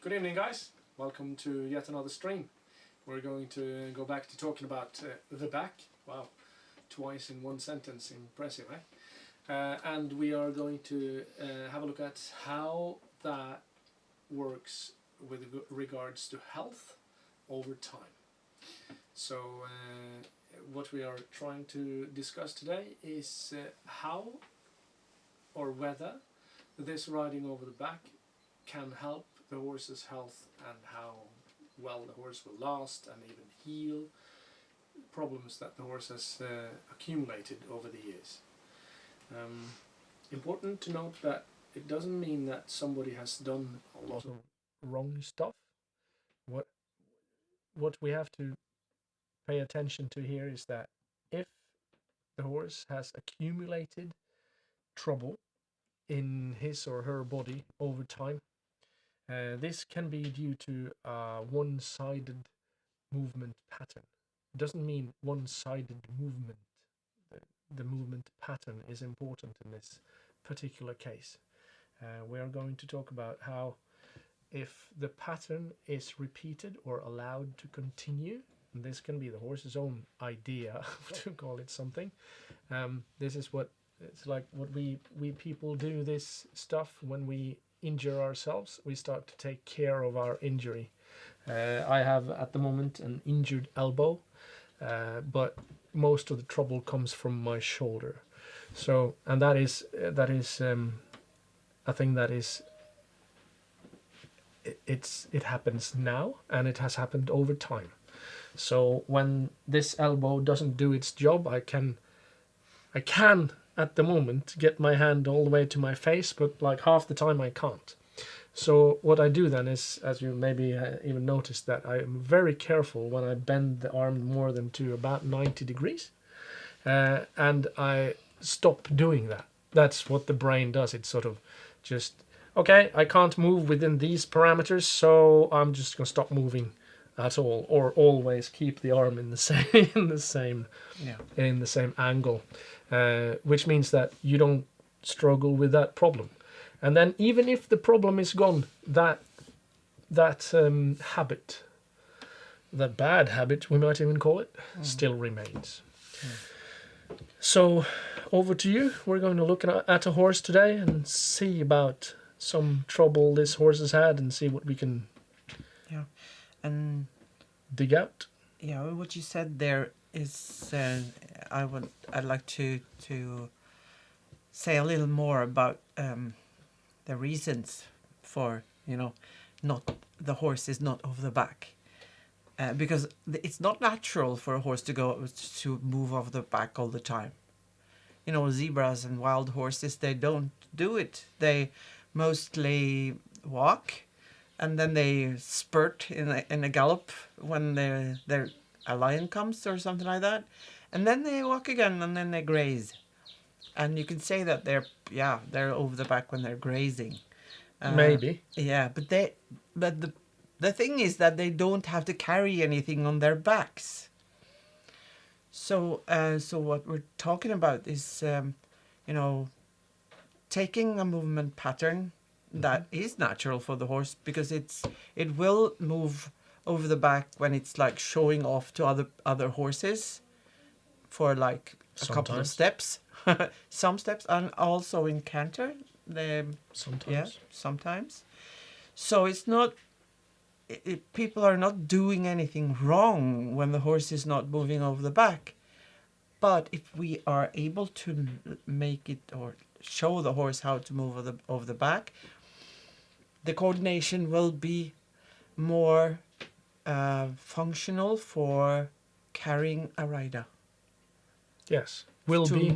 Good evening, guys. Welcome to yet another stream. We're going to go back to talking about the back. Wow, twice in one sentence. Impressive, eh? And we are going to have a look at how that works with regards to health over time. So what we are trying to discuss today is how or whether this riding over the back can help the horse's health and how well the horse will last and even heal problems that the horse has accumulated over the years. Important to note that it doesn't mean that somebody has done a lot of wrong stuff. What we have to pay attention to here is that if the horse has accumulated trouble in his or her body over time, this can be due to a one-sided movement pattern. It doesn't mean one-sided movement. The movement pattern is important in this particular case. We are going to talk about how if the pattern is repeated or allowed to continue, and this can be the horse's own idea to call it something. This is what it's like what we people do this stuff when we injure ourselves. We start to take care of our injury. I have at the moment an injured elbow, but most of the trouble comes from my shoulder. So, and that is a thing that is it happens now, and it has happened over time. So when this elbow doesn't do its job, I can at the moment get my hand all the way to my face, but like half the time I can't. So what I do then is, as you maybe even noticed, that I am very careful when I bend the arm more than to about 90 degrees, and I stop doing that. That's what the brain does. It sort of just, okay, I can't move within these parameters, so I'm just going to stop moving at all, or always keep the arm in the same angle, which means that you don't struggle with that problem. And then even if the problem is gone, that habit, that bad habit we might even call it, still remains. So over to you. We're going to look at a horse today and see about some trouble this horse has had and see what we can and dig out. Yeah, what you said there is I'd like to say a little more about the reasons for not the horse is not over the back, because it's not natural for a horse to move over the back all the time. Zebras and wild horses, they don't do it. They mostly walk, and then they spurt in a gallop when a lion comes or something like that, and then they walk again, and then they graze. And you can say that they're over the back when they're grazing. Maybe. Yeah, but the thing is that they don't have to carry anything on their backs. So what we're talking about is taking a movement pattern that is natural for the horse, because it will move over the back when it's like showing off to other horses for like a couple of steps, some steps, and also in canter. Sometimes. So it's not. People are not doing anything wrong when the horse is not moving over the back. But if we are able to make it or show the horse how to move over the back, the coordination will be more functional for carrying a rider. Yes, will be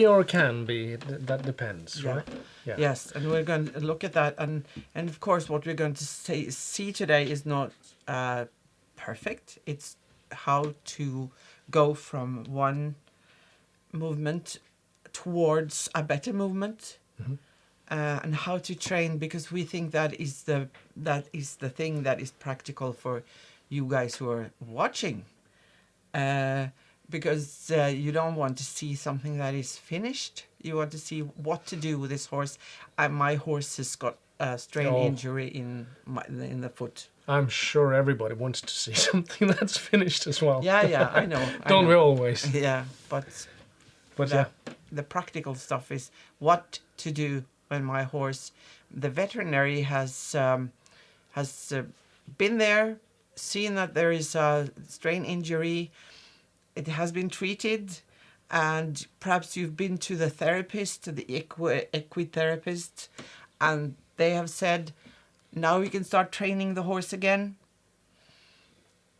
or can be. That depends, right? Yeah. Yes, and we're going to look at that, and of course, what we're going to see today is not perfect. It's how to go from one movement towards a better movement. And how to train, because we think that is the thing that is practical for you guys who are watching, because you don't want to see something that is finished. You want to see what to do with this horse. My horse has got a strain Oh. injury in the foot. I'm sure everybody wants to see something that's finished as well. Yeah, I know. Don't we always? Yeah, but Yeah. the practical stuff is what to do when my horse. The veterinary has been there, seen that there is a strain injury. It has been treated, and perhaps you've been to the therapist, to the equitherapist, and they have said, now you can start training the horse again.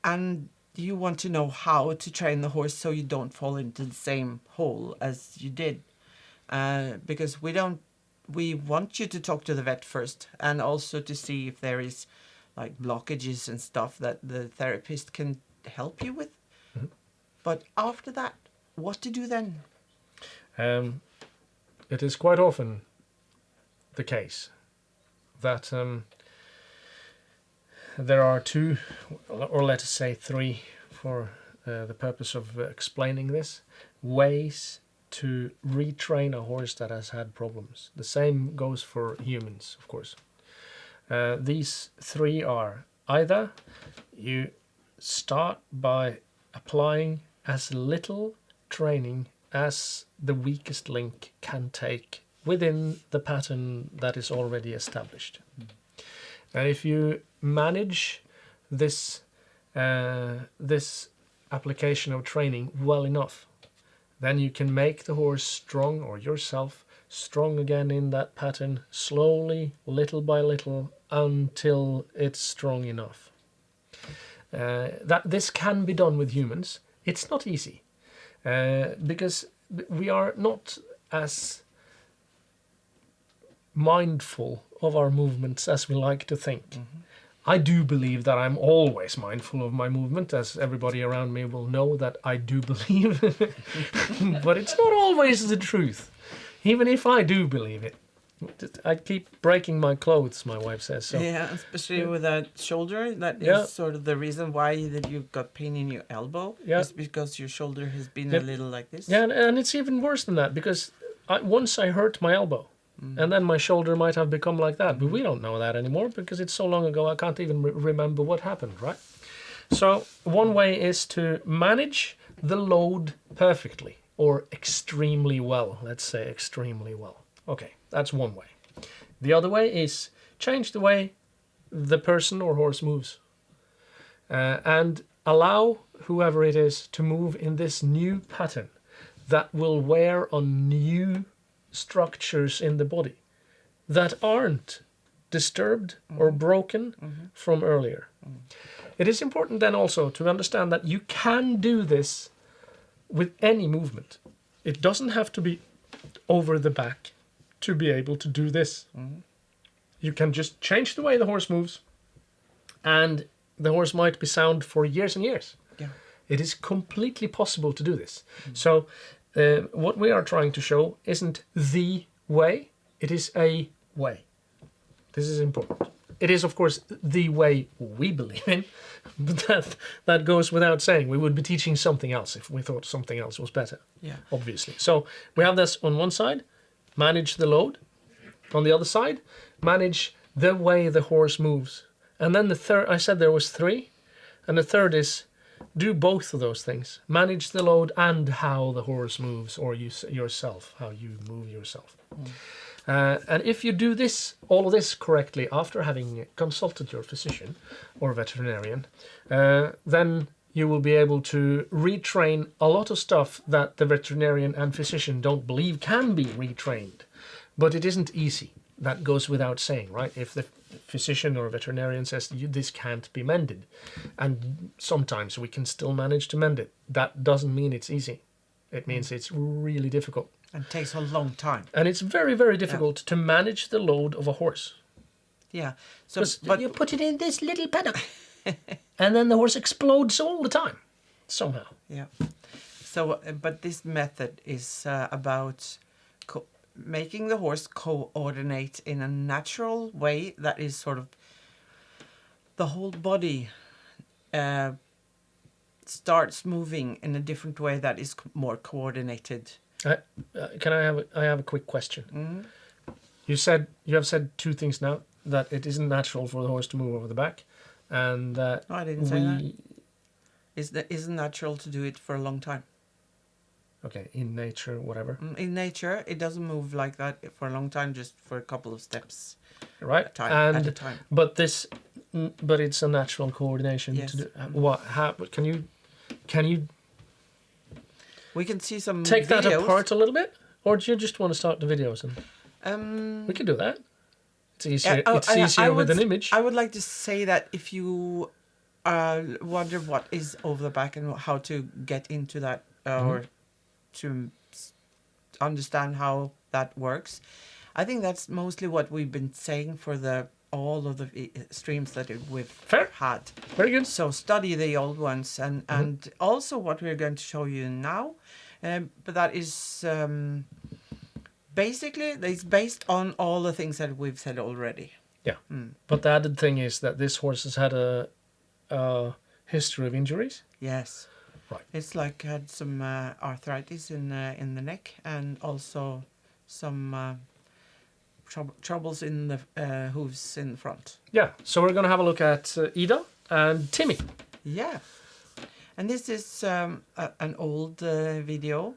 And you want to know how to train the horse so you don't fall into the same hole as you did. Because we want you to talk to the vet first, and also to see if there is like blockages and stuff that the therapist can help you with. Mm-hmm. But after that, what to do then? It is quite often the case that there are two, or let us say three, for the purpose of explaining this, ways to retrain a horse that has had problems. The same goes for humans, of course. These three are: either you start by applying as little training as the weakest link can take within the pattern that is already established. And if you manage this application of training well enough, then you can make the horse strong, or yourself strong again in that pattern, slowly, little by little, until it's strong enough. That this can be done with humans. It's not easy, because we are not as mindful of our movements as we like to think. Mm-hmm. I do believe that I'm always mindful of my movement, as everybody around me will know that I do believe. But it's not always the truth, even if I do believe it. I keep breaking my clothes, my wife says. So. Yeah, especially with that shoulder. That is sort of the reason why that you've got pain in your elbow. Yeah. Is because your shoulder has been a little like this. Yeah, and it's even worse than that, because once I hurt my elbow. Mm. And then my shoulder might have become like that. But we don't know that anymore, because it's so long ago I can't even remember what happened, right? So one way is to manage the load perfectly, or extremely well. Let's say extremely well. Okay, that's one way. The other way is change the way the person or horse moves. And allow whoever it is to move in this new pattern that will wear on new structures in the body that aren't disturbed or broken from earlier. It is important then also to understand that you can do this with any movement. It doesn't have to be over the back to be able to do this. You can just change the way the horse moves, and the horse might be sound for years and years. Yeah. It is completely possible to do this. So what we are trying to show isn't the way, it is a way. This is important. It is, of course, the way we believe in, but that goes without saying. We would be teaching something else if we thought something else was better, obviously. So we have this on one side, manage the load. On the other side, manage the way the horse moves. And then the third, I said there was three, and the third is do both of those things. Manage the load and how the horse moves, or yourself, how you move yourself. And if you do all of this correctly after having consulted your physician or veterinarian, then you will be able to retrain a lot of stuff that the veterinarian and physician don't believe can be retrained. But it isn't easy. That goes without saying, right? If the physician or veterinarian says this can't be mended, and sometimes we can still manage to mend it, that doesn't mean it's easy. It means it's really difficult. And takes a long time. And it's very, very difficult to manage the load of a horse. Yeah. So, but you put it in this little paddock, and then the horse explodes all the time, somehow. Yeah. So, but this method is about making the horse coordinate in a natural way that is sort of the whole body starts moving in a different way that is more coordinated. I have a quick question. you have said two things now, that it isn't natural for the horse to move over the back, and that No, I didn't say that. Isn't natural to do it for a long time. Okay, in nature, whatever. In nature, it doesn't move like that for a long time, just for a couple of steps Right, at a time. but but it's a natural coordination. Yes. To do, what? How? Can you We can see some take videos. that apart a little bit, or do you just want to start the videos and we can do that? It's easier. It's easier with an image. I would like to say that if you wonder what is over the back and how to get into that or to understand how that works, I think that's mostly what we've been saying for all of the streams that we've had. Very good. So study the old ones and also what we're going to show you now, but that is basically it's based on all the things that we've said already. Yeah, but the added thing is that this horse has had a history of injuries. Yes. Right. It's like had some arthritis in the neck and also some troubles in the hooves in the front. Yeah, so we're going to have a look at Ida and Timmy. Yeah. And this is an old video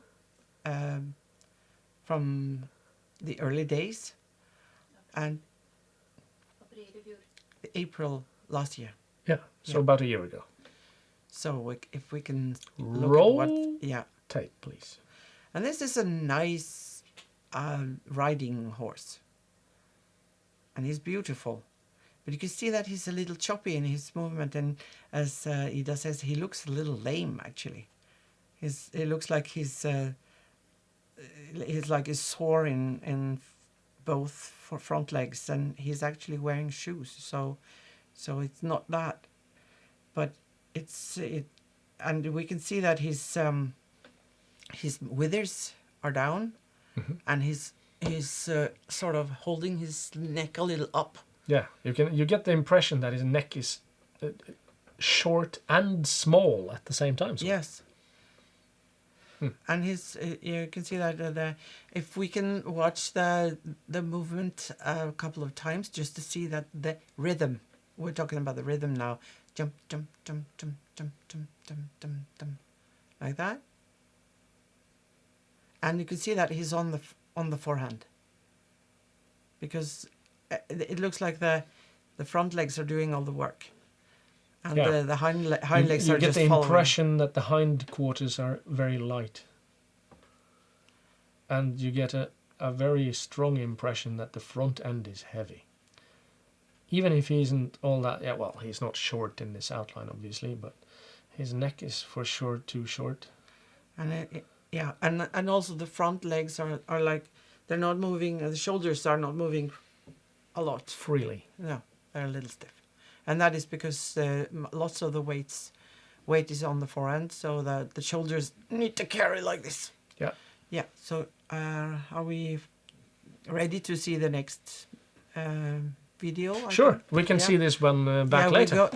from the early days and April last year. Yeah, so about a year ago. So if we can look Roll at what... tape, please. And this is a nice riding horse. And he's beautiful. But you can see that he's a little choppy in his movement. And as Ida says, he looks a little lame, actually. It looks like he's sore in both front legs. And he's actually wearing shoes. So it's not that. But and we can see that his withers are down, and he's sort of holding his neck a little up. Yeah, you get the impression that his neck is short and small at the same time. So. Yes. And you can see that if we can watch the movement a couple of times just to see that the rhythm. We're talking about the rhythm now. Jump, jump, jump, jump, jump, jump, jump, jump, jump, like that. And you can see that he's on the forehand, because it looks like the front legs are doing all the work, and the hind legs are just following. You get the impression that the hind quarters are very light, and you get a very strong impression that the front end is heavy. Even if he isn't all that, well, he's not short in this outline, obviously, but his neck is for sure too short. And and also the front legs are like, they're not moving, the shoulders are not moving a lot. Freely. No, they're a little stiff. And that is because lots of the weight is on the forehand, so that the shoulders need to carry like this. Yeah. Yeah, so are we ready to see the next video? Sure, we can see this one back later.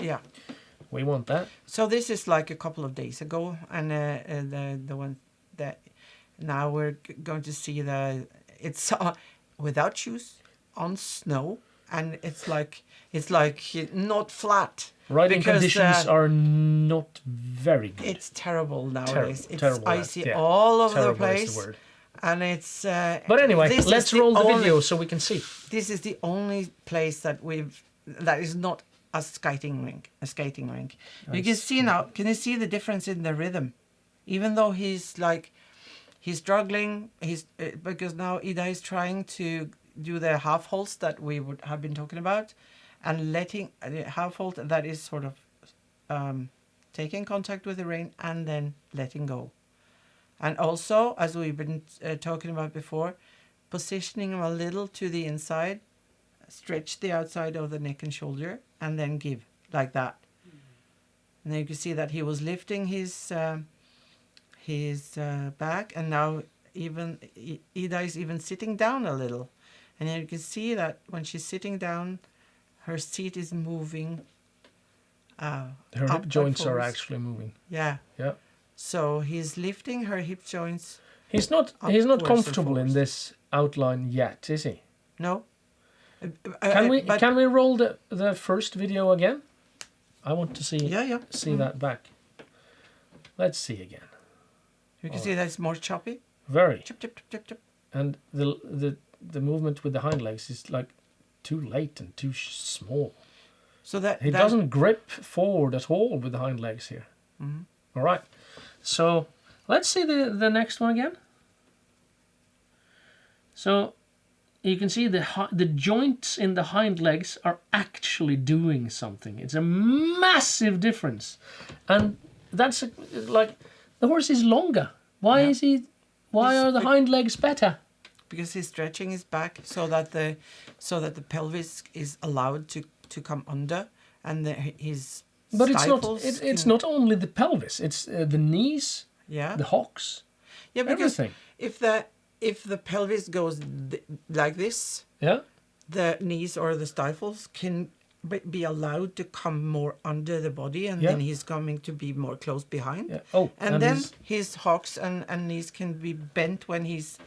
We want that. So this is like a couple of days ago, and the one that now we're going to see it's without shoes on snow, and it's like not flat. Riding conditions are not very good. It's terrible nowadays. It's terrible, icy all over the place. Is the word. And it's but anyway, let's roll the video so we can see. This is the only place that is not a skating rink. You can see now. Can you see the difference in the rhythm? Even though he's struggling, because now Ida is trying to do the half holds that we would have been talking about, and letting half hold that is sort of taking contact with the rein and then letting go. And also, as we've been talking about before, positioning him a little to the inside, stretch the outside of the neck and shoulder, and then give, like that. And then you can see that he was lifting his back, and now even Ida is even sitting down a little. And then you can see that when she's sitting down, her seat is moving. Her hip joints are actually moving. Yeah. Yeah. So he's lifting her hip joints. He's not comfortable in this outline yet, is he? No. Can we roll the first video again? I want to see that back. Let's see again. You can see that it's more choppy. Very. Chop, chop, chop, chop, chop. And the movement with the hind legs is like too late and too small. So that he doesn't grip forward at all with the hind legs here. Mm-hmm. All right. So let's see the next one again. So you can see the joints in the hind legs are actually doing something. It's a massive difference, and that's like the horse is longer. Why is he? Why are the hind legs better? Because he's stretching his back so that the pelvis is allowed to come under, and his but it's not only the pelvis. It's the knees. Yeah. The hocks. Yeah, because everything. If the pelvis goes like this, yeah, the knees or the stifles can be allowed to come more under the body, and then he's coming to be more close behind. Yeah. Oh, and then his hocks and knees can be bent when he's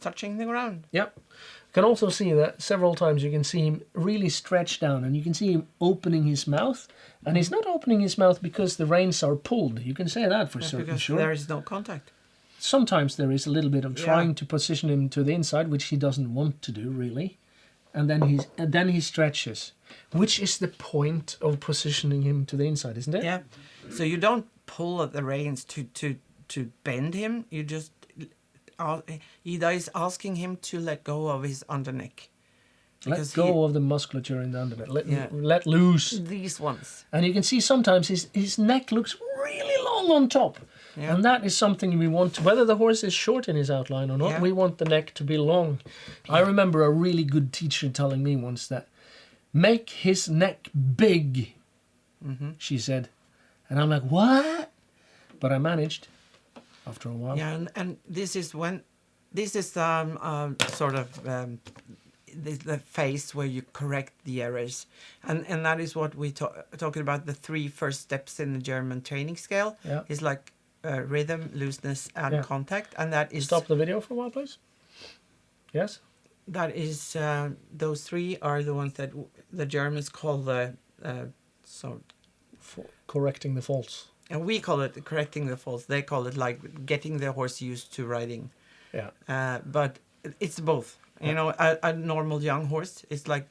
touching the ground. Yeah. You can also see that several times you can see him really stretched down, and you can see him opening his mouth, and he's not opening his mouth because the reins are pulled. You can say that for certain, because sure. There is no contact. Sometimes there is a little bit of trying to position him to the inside, which he doesn't want to do really, and then he stretches, which is the point of positioning him to the inside, isn't it? Yeah. So you don't pull at the reins to bend him. You just Ida is asking him to let go of his underneck. Let go of the musculature in the underneck. Let loose these ones. And you can see sometimes his neck looks really long on top. Yeah. And that is something we want, whether the horse is short in his outline or not, we want the neck to be long. Yeah. I remember a really good teacher telling me once that, make his neck big, she said. And I'm like, what? But I managed after a while. Yeah, and this is sort of the phase where you correct the errors. And that is what we talking about, the 3 first steps in the German training scale. Yeah. Is like rhythm, looseness, and contact, and that is... Stop the video for a while, please. Yes? That is, those 3 are the ones that the Germans call the... correcting the faults. And we call it correcting the faults. They call it like getting the horse used to riding. Yeah. But it's both. You know, a normal young horse, it's like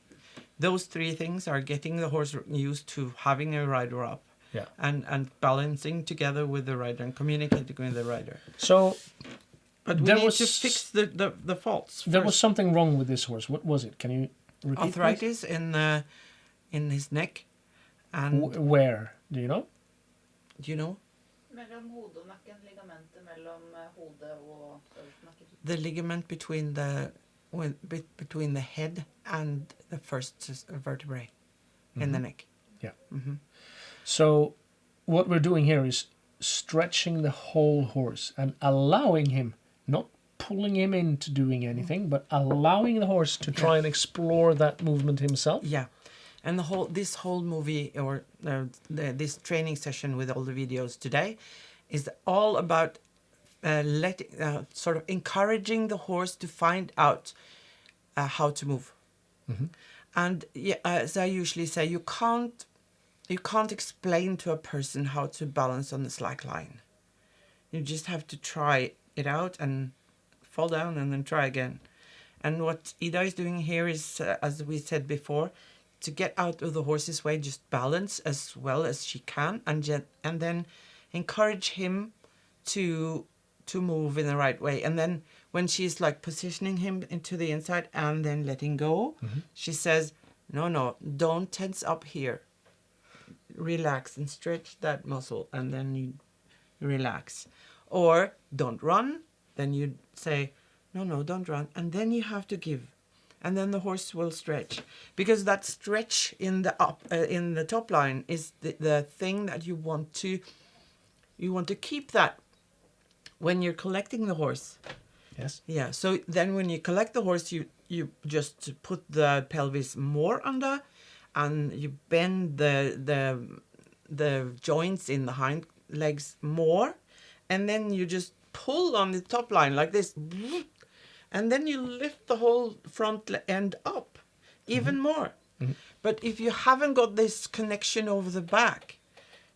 those 3 things are getting the horse used to having a rider up. Yeah. And balancing together with the rider and communicating with the rider. So, but we need to fix the faults first. There was something wrong with this horse. What was it? Can you repeat? Arthritis in his neck. And where? Do you know? Do you know? Mellom hodet og nakken, ligamentet mellom hodet og nakken. The ligament between the head and the first vertebrae in the neck. Yeah. Mm-hmm. So what we're doing here is stretching the whole horse and allowing him, not pulling him into doing anything, but allowing the horse to try and explore that movement himself. Yeah. And this whole movie or this training session with all the videos today is all about sort of encouraging the horse to find out how to move. Mm-hmm. And as I usually say, you can't explain to a person how to balance on the slack line. You just have to try it out and fall down and then try again. And what Ida is doing here is, as we said before, to get out of the horse's way, just balance as well as she can, and then encourage him to move in the right way. And then when she's like positioning him into the inside and then letting go, she says, no, don't tense up here. Relax and stretch that muscle, and then you relax. Or don't run, then you say, no, don't run, and then you have to give. And then the horse will stretch, because that stretch in the top line is the thing that you want to keep that when you're collecting the horse. Yes. Yeah. So then when you collect the horse, you just put the pelvis more under, and you bend the joints in the hind legs more, and then you just pull on the top line like this. and then you lift the whole front end up even more. But if you haven't got this connection over the back,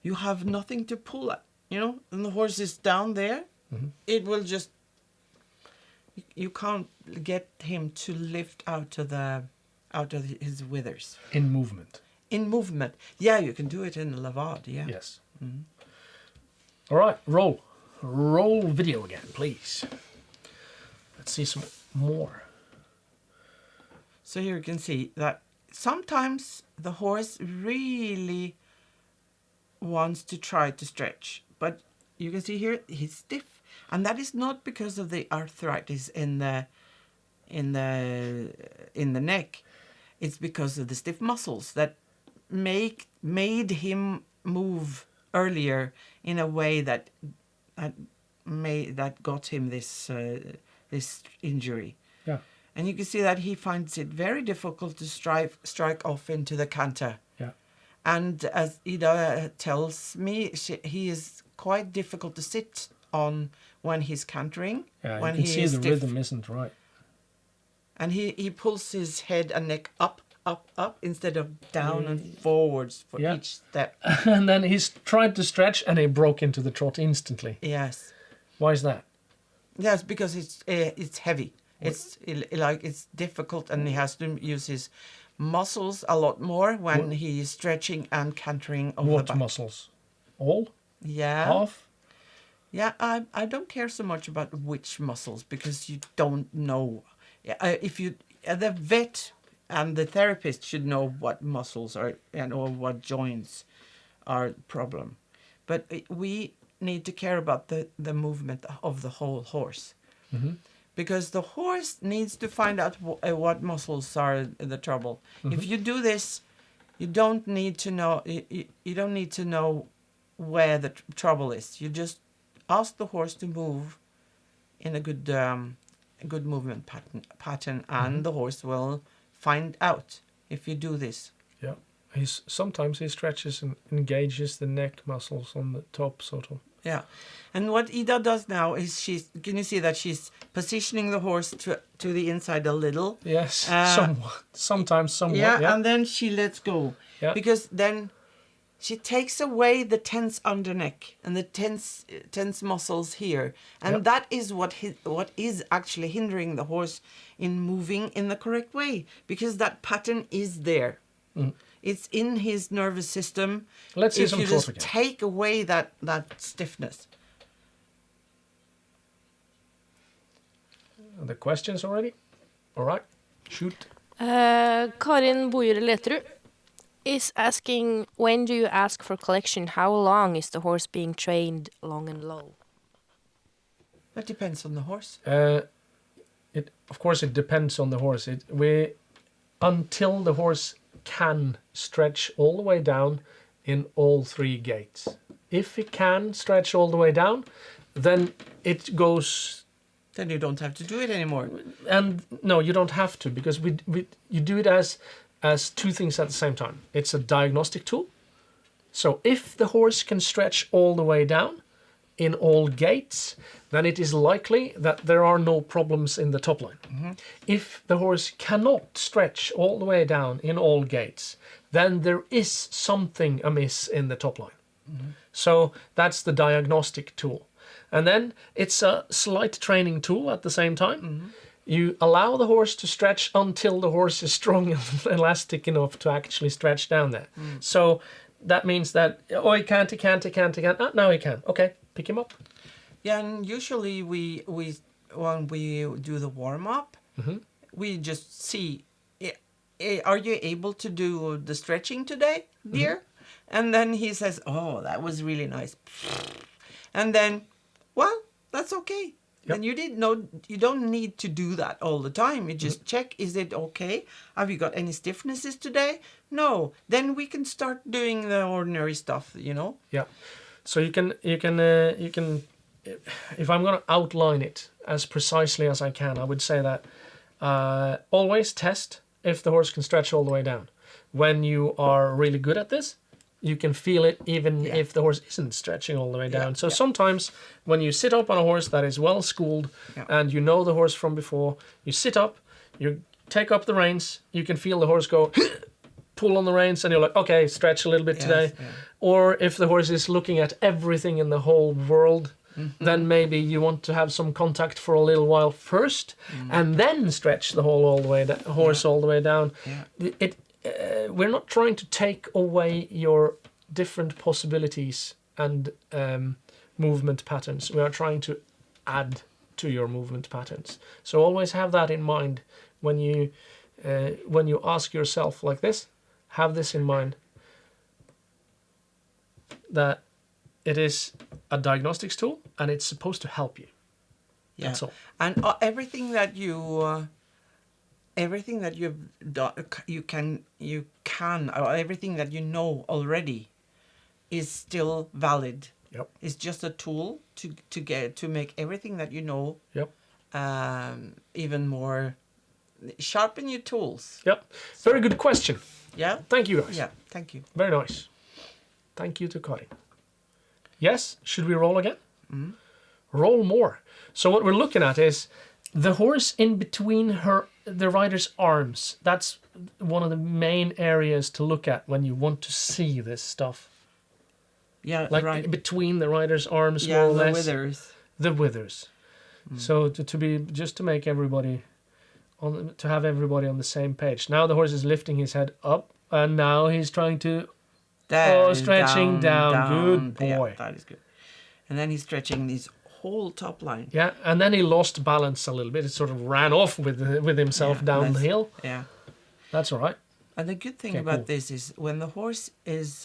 you have nothing to pull at, you know, and the horse is down there, it will just, you can't get him to lift out of his withers. In movement. In movement. Yeah, you can do it in the levade, yeah. Yes. All right, roll. Roll video again, please. Let's see some more. So here you can see that sometimes the horse really wants to try to stretch, but you can see here he's stiff, and that is not because of the arthritis in the neck. It's because of the stiff muscles that made him move earlier in a way that got him this injury. Yeah. And you can see that he finds it very difficult to strike off into the canter. Yeah. And as Ida tells me, he is quite difficult to sit on when he's cantering. Yeah, when you can he see is the stiff. rhythm isn't right. And he pulls his head and neck up instead of down and forwards for each step. And then he's tried to stretch and he broke into the trot instantly. Yes. Why is that? Yes, because it's heavy. It's difficult, and he has to use his muscles a lot more when he is stretching and cantering over the What back. muscles? All? Yeah. Half? Yeah, I don't care so much about which muscles, because you don't know. If you the vet and the therapist should know what muscles are or what joints are problem, but we need to care about the movement of the whole horse. Because the horse needs to find out what muscles are the trouble. If you do this, you don't need to know. You don't need to know where the trouble is. You just ask the horse to move in a good movement pattern, and the horse will find out if you do this. Yeah. Sometimes he stretches and engages the neck muscles on the top, sort of. Yeah, and what Ida does now is can you see that she's positioning the horse to the inside a little? Yes, somewhat. Sometimes somewhat. Yeah, and then she lets go. Yeah. Because then she takes away the tense underneck and the tense muscles here, and that is what is actually hindering the horse in moving in the correct way, because that pattern is there. It's in his nervous system. Let's see if some you trot just again. take away that stiffness. The questions already? All right, shoot. Karin Bojer-Leterud is asking, when do you ask for collection? How long is the horse being trained long and low? That depends on the horse. Of course, it depends on the horse. Until the horse can stretch all the way down in all three gaits. If it can stretch all the way down, then it goes. Then you don't have to do it anymore. And no, you don't have to, because you do it as two things at the same time. It's a diagnostic tool. So if the horse can stretch all the way down in all gaits, then it is likely that there are no problems in the top line. If the horse cannot stretch all the way down in all gaits, then there is something amiss in the top line. So that's the diagnostic tool. And then it's a slight training tool at the same time. You allow the horse to stretch until the horse is strong and elastic enough to actually stretch down there. So that means that, he can't. Now he can. Okay, pick him up. Yeah, and usually we when we do the warm-up, we just see, are you able to do the stretching today, dear? And then he says, oh, that was really nice. And then, well, that's okay. Yep. And you don't need to do that all the time. You just check, is it okay? Have you got any stiffnesses today? No. Then we can start doing the ordinary stuff, Yeah. So you can if I'm going to outline it as precisely as I can, I would say that always test if the horse can stretch all the way down. When you are really good at this, you can feel it even Yeah. if the horse isn't stretching all the way down. Yeah, So yeah. sometimes when you sit up on a horse that is well schooled Yeah. and you know the horse from before, you sit up, you take up the reins, you can feel the horse go pull on the reins, and you're like, okay, stretch a little bit Yes, today. yeah. Or if the horse is looking at everything in the whole world, Mm-hmm. then maybe you want to have some contact for a little while first, and then stretch the whole all the way horse all the way down. Yeah. We're not trying to take away your different possibilities and movement patterns. We are trying to add to your movement patterns. So always have that in mind when you ask yourself like this. Have this in mind, that it is a diagnostics tool and it's supposed to help you. Yeah. That's all. And everything that you've done, everything that you know already is still valid. Yep. It's just a tool to make everything that you know Yep. even more, sharpen your tools. Yep. Very good question. Yeah. Thank you, guys. Yeah. Thank you. Very nice. Thank you to Karin. Yes, should we roll again? Mm-hmm. Roll more. So what we're looking at is the horse in between the rider's arms. That's one of the main areas to look at when you want to see this stuff. Yeah. Like right. between the rider's arms, Yeah. more or The less. withers. The withers. So to make everybody to have everybody on the same page. Now the horse is lifting his head up, and now he's trying to stretching down. Good boy. Yeah, that is good. And then he's stretching his whole top line. Yeah, and then he lost balance a little bit. It sort of ran off with himself down the hill. Yeah. That's all right. And the good thing Okay, about cool. this is when the horse has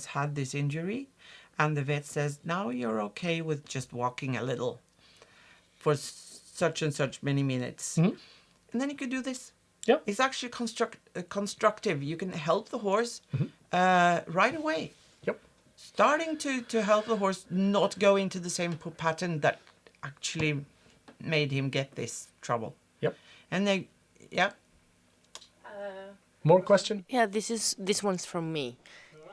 had this injury, and the vet says, now you're okay with just walking a little for such and such many minutes. Mhm. And then you could do this. Yeah. It's actually constructive. You can help the horse right away. Yep. Starting to help the horse not go into the same pattern that actually made him get this trouble. Yep. And they, yeah. More question? Yeah, this one's from me.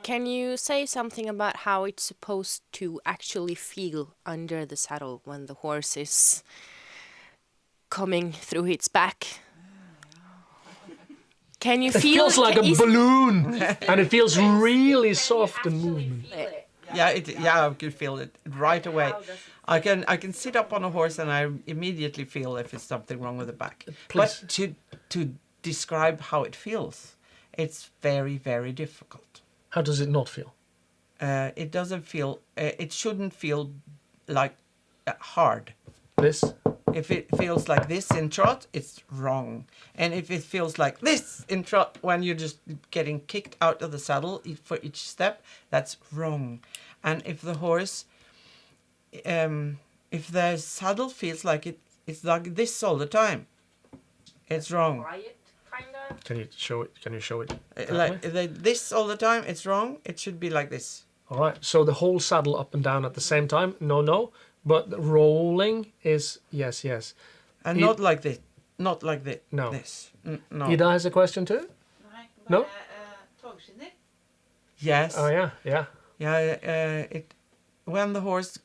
Can you say something about how it's supposed to actually feel under the saddle when the horse is coming through its back? Can you It feel feels like a balloon, and it feels really soft and movement. Yeah, I can feel it right away. I can sit up on a horse and I immediately feel if it's something wrong with the back. Please. But to describe how it feels, it's very, very difficult. How does it not feel? It doesn't feel. It shouldn't feel like hard. This? If it feels like this in trot, it's wrong. And if it feels like this in trot when you're just getting kicked out of the saddle for each step, that's wrong. And if the horse, if the saddle feels like it's like this all the time, it's wrong. Quiet, kinda. Can you show it? Can you show it? that Like way? this all the time, it's wrong. It should be like this. All right. So the whole saddle up and down at the same time? No. But the rolling is yes. And It- not like this. Not like this. No. This. No. Ida has a question too? Nei, No? bare togskinner. Yes. Oh yeah. Yeah, when the horse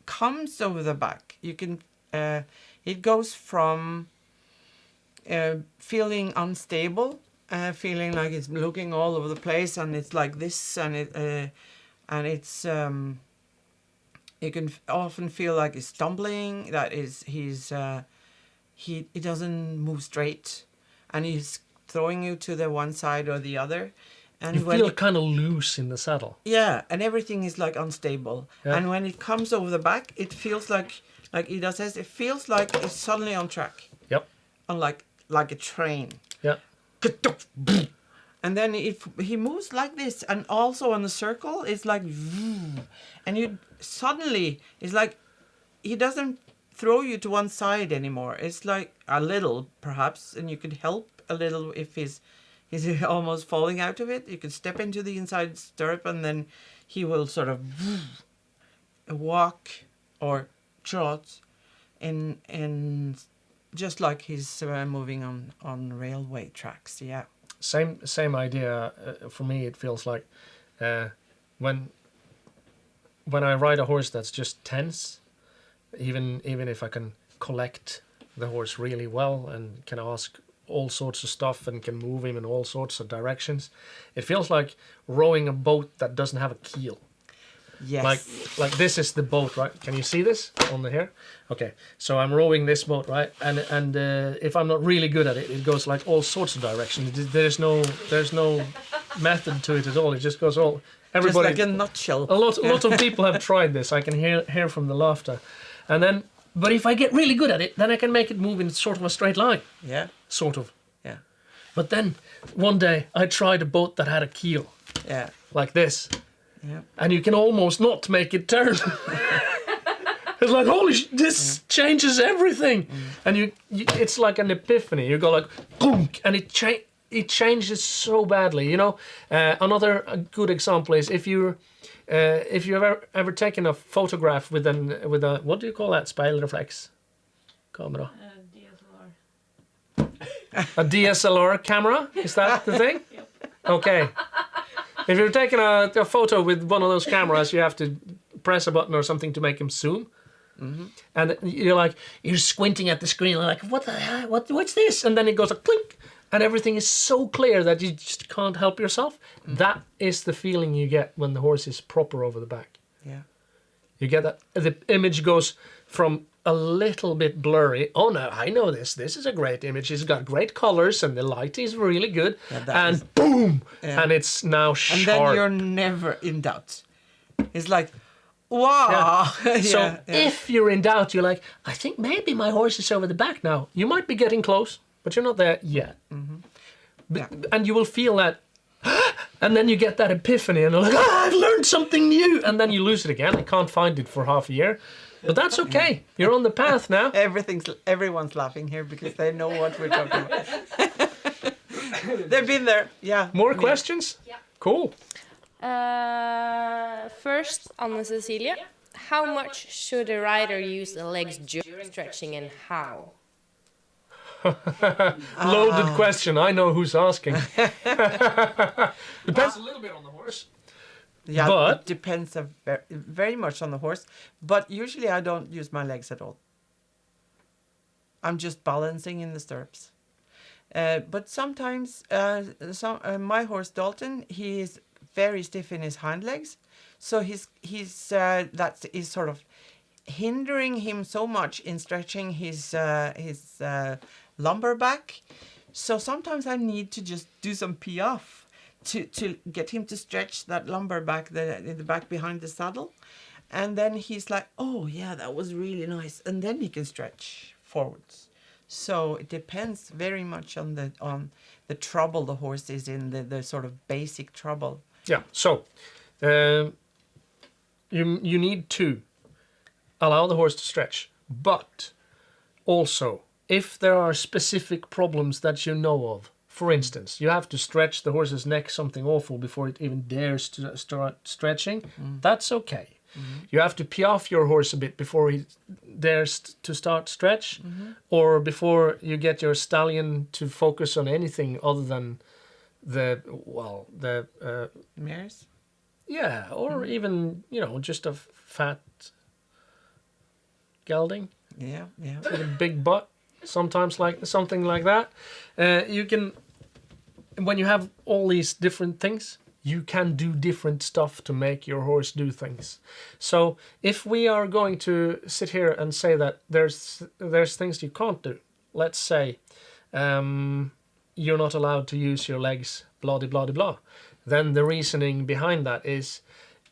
comes over the back, you can. It goes from feeling unstable, feeling like it's looking all over the place, and it's like this, and it's. You can often feel like he's stumbling. That is, he doesn't move straight, and he's throwing you to the one side or the other. And You when feel it- kind of loose in the saddle. yeah, and everything is like unstable. Yeah. And when it comes over the back, it feels like Ida says, it feels like it's suddenly on track. Yep. On like a train. Yeah. And then if he moves like this, and also on the circle, it's like, and you suddenly, it's like, he doesn't throw you to one side anymore. It's like a little, perhaps, and you could help a little if he's almost falling out of it. You could step into the inside stirrup, and then he will sort of walk or trot in just like he's moving on railway tracks. Yeah. Same idea. For me, it feels like When I ride a horse that's just tense, even if I can collect the horse really well and can ask all sorts of stuff and can move him in all sorts of directions, it feels like rowing a boat that doesn't have a keel. Yes. Like this is the boat, right? Can you see this on the here? Okay, so I'm rowing this boat, right? And if I'm not really good at it, it goes like all sorts of directions. There's no method to it at all. It just goes all. Everybody, just like a nutshell. a lot of people have tried this. I can hear from the laughter, and then. But if I get really good at it, then I can make it move in sort of a straight line. Yeah. Sort of. Yeah. But then one day I tried a boat that had a keel. Yeah. Like this. Yeah. And you can almost not make it turn. It's like, holy this changes everything. And you it's like an epiphany. You go like, boom, and it changes so badly, you know. Another good example is if you've ever taken a photograph with a what do you call that? Speilreflex camera. DSLR. A DSLR camera? Is that the thing? Yep. Okay. If you're taking a photo with one of those cameras, you have to press a button or something to make him zoom. Mm-hmm. And you're squinting at the screen like, what the hell? What's this? And then it goes a clink, and everything is so clear that you just can't help yourself. Mm-hmm. That is the feeling you get when the horse is proper over the back. Yeah. You get that the image goes from a little bit blurry. Oh no, I know this. This is a great image. It's got great colors and the light is really good. Yeah, and boom, yeah. and it's now sharp. And then you're never in doubt. It's like, wow. Yeah. So if you're in doubt, you're like, I think maybe my horse is over the back now. You might be getting close, but you're not there yet. Mm-hmm. And you will feel that. And then you get that epiphany and you're like, I've learned something new. And then you lose it again. I can't find it for half a year. But that's okay. You're on the path now. Everyone's laughing here because they know what we're talking about. They've been there. Yeah. More questions? Yeah. Cool. First, Anna Cecilia, how much should a rider use the legs during stretching and how? Loaded question. I know who's asking. Depends a little bit on the horse. Yeah, but it depends very much on the horse. But usually I don't use my legs at all. I'm just balancing in the stirrups. But sometimes, my horse Dalton, he is very stiff in his hind legs, so that is sort of hindering him so much in stretching his lumbar back. So sometimes I need to just do some piaffe to get him to stretch that lumbar back, the back behind the saddle, and then he's like, oh yeah, that was really nice, and then he can stretch forwards. So it depends very much on the trouble the horse is in, the sort of basic trouble. Yeah. So you need to allow the horse to stretch, but also if there are specific problems that you know of. For instance, you have to stretch the horse's neck something awful before it even dares to start stretching. That's okay. Mm-hmm. You have to piaffe your horse a bit before he dares to start stretch, or before you get your stallion to focus on anything other than the Mares? Yeah, or even, just a fat gelding. Yeah. With a big butt. Sometimes like something like that. You can, when you have all these different things, you can do different stuff to make your horse do things. So if we are going to sit here and say that there's things you can't do, let's say you're not allowed to use your legs, blah, blah, blah, blah. Then the reasoning behind that is,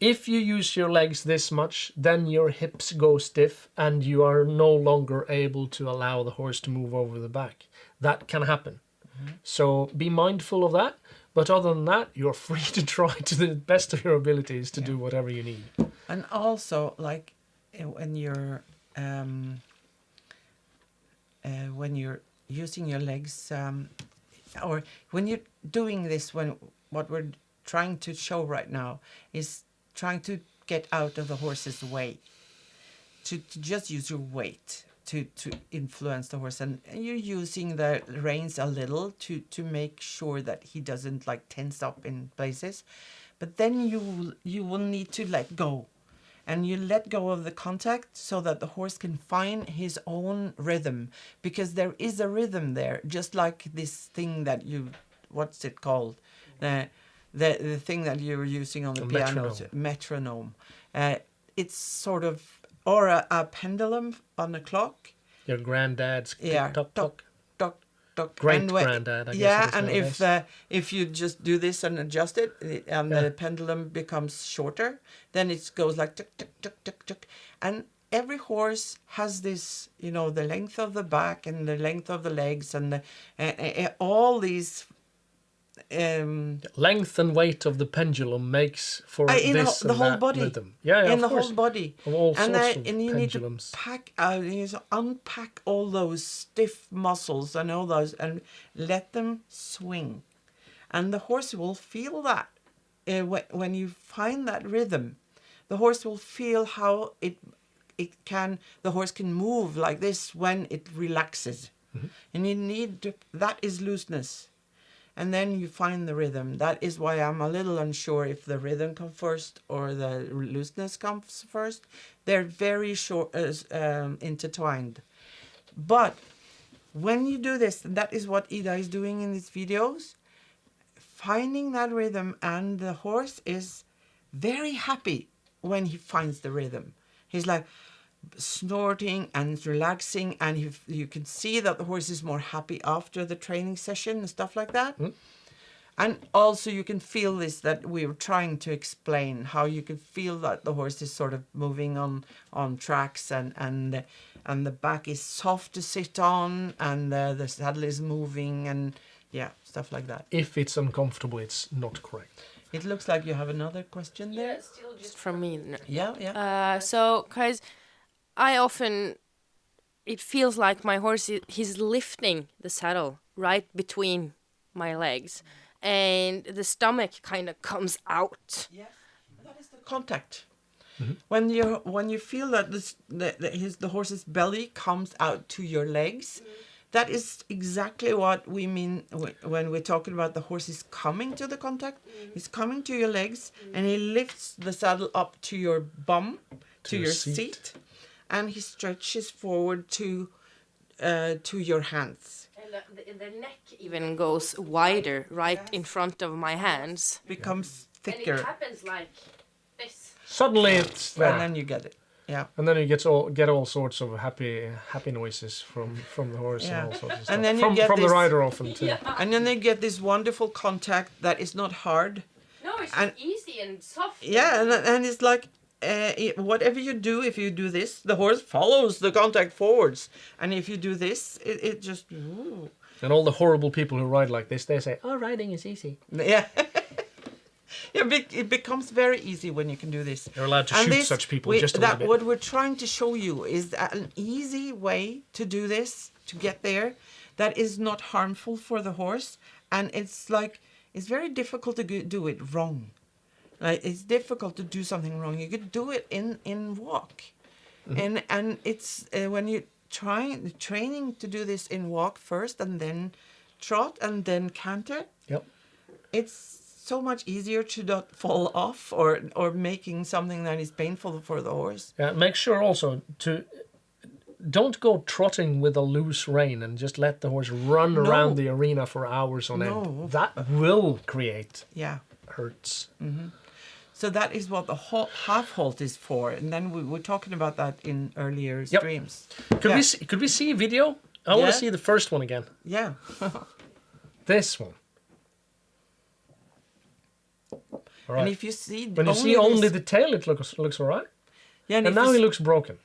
if you use your legs this much, then your hips go stiff and you are no longer able to allow the horse to move over the back. That can happen. Mm-hmm. So be mindful of that. But other than that, you're free to try to the best of your abilities to do whatever you need. And also, like when you're using your legs, or when you're doing this, what we're trying to show right now is trying to get out of the horse's way, to just use your weight to influence the horse, and you're using the reins a little to make sure that he doesn't like tense up in places, but then you will need to let go. And you let go of the contact so that the horse can find his own rhythm, because there is a rhythm there, just like this thing that what's it called? The thing that you're using on the piano, metronome. It's sort of, or a pendulum on a clock. Your granddad's tock, tock, tock. Tock. Great granddad, I guess. Yeah, and if you just do this and adjust it, and the pendulum becomes shorter, then it goes like tick, tick, tick, tick, tick. And every horse has this, the length of the back and the length of the legs and all these. Length and weight of the pendulum makes for this the whole body. Rhythm. Yeah, in of the course. whole body. Of all and sorts of you pendulums. need to unpack all those stiff muscles and all those, and let them swing. And the horse will feel that. When you find that rhythm, the horse will feel how the horse can move like this when it relaxes. Mm-hmm. And you need that is looseness. And then you find the rhythm. That is why I'm a little unsure if the rhythm comes first or the looseness comes first. They're very intertwined. But when you do this, and that is what Ida is doing in these videos, finding that rhythm, and the horse is very happy when he finds the rhythm. He's like snorting and relaxing, and you can see that the horse is more happy after the training session and stuff like that. And also you can feel this, that we were trying to explain, how you can feel that the horse is sort of moving on tracks, and the back is soft to sit on, and the saddle is moving, and stuff like that. If it's uncomfortable, it's not correct. It looks like you have another question there. Yeah, still just From me. No. Yeah. So, because I often, it feels like my horse, he's lifting the saddle right between my legs, and the stomach kind of comes out. Yeah, that is the contact. Mm-hmm. When you feel that the horse's belly comes out to your legs, that is exactly what we mean when we're talking about the horse is coming to the contact. He's coming to your legs, and he lifts the saddle up to your bum, to your seat. And he stretches forward to your hands. And the neck even goes wider right in front of my hands. Becomes thicker. And it happens like this. Suddenly it's there. And then you get it. Yeah. And then you get all sorts of happy noises from the horse and all sorts of stuff. And then from the rider often too. Yeah. And then they get this wonderful contact that is not hard. No, it's easy and soft. Yeah, and it's like whatever you do, if you do this, the horse follows the contact forwards. And if you do this, it just... Ooh. And all the horrible people who ride like this, they say, "Oh, riding is easy." Yeah. It becomes very easy when you can do this. You're allowed to shoot such people just a little bit. What we're trying to show you is an easy way to do this, to get there, that is not harmful for the horse. And it's very difficult to do it wrong. Like, it's difficult to do something wrong. You could do it in walk. Mm-hmm. And it's when you training to do this in walk first, and then trot, and then canter. Yep. It's so much easier to not fall off or making something that is painful for the horse. Yeah, make sure also to don't go trotting with a loose rein and just let the horse run around the arena for hours on end. That will create hurts. Mm-hmm. So that is what the half halt is for, and then we were talking about that in earlier streams. Could we see a video? I want to see the first one again. Yeah. This one. All right. And if you see when you see only the tail, it looks all right. Yeah, and now he looks broken.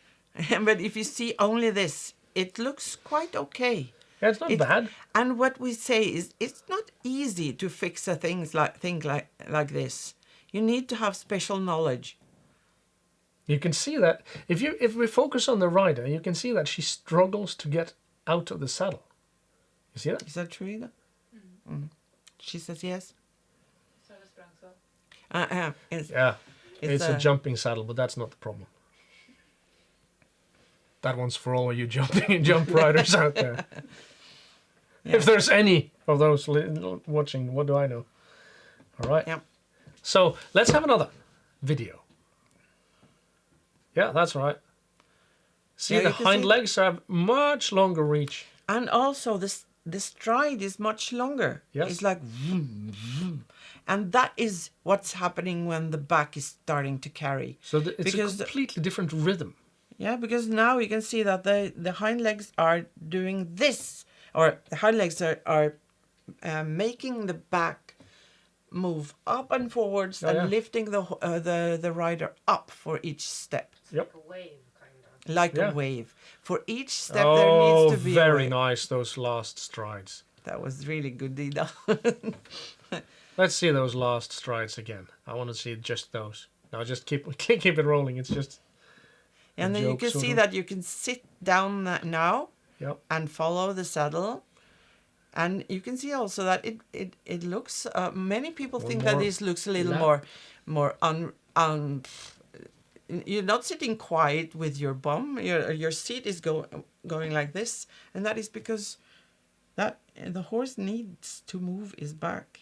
But if you see only this, it looks quite okay. Yeah, it's not bad. And what we say is, it's not easy to fix a thing like this. You need to have special knowledge. You can see that if we focus on the rider, you can see that she struggles to get out of the saddle. You see that? Is that true, Ida? Mm-hmm. She says yes. It's a jumping saddle, but that's not the problem. That one's for all you jump riders out there. Yeah. If there's any of those watching, what do I know? All right. Yeah. So let's have another video. Yeah, that's right. See, Yeah, the you can hind see- legs have much longer reach. And also the stride is much longer. Yes. It's like vroom, vroom. And that is what's happening when the back is starting to carry. So it's Because a completely different rhythm. Yeah, because now you can see that the hind legs are doing this, or the hind legs are making the back move up and forwards Oh, and yeah. lifting the rider up for each step, Yep. A wave, kind of. like Yeah. a wave. For each step there needs to be a very wave. nice, those last strides. That was really good, Ida. Let's see those last strides again. I want to see just those. Now just keep it rolling. It's just And then you joke, can sort see of. that you can sit down now Yep. and follow the saddle. And you can see also that it looks. Many people One think that more this looks a little lap. more You're not sitting quiet with your bum. Your seat is going like this, and that is because that the horse needs to move his back.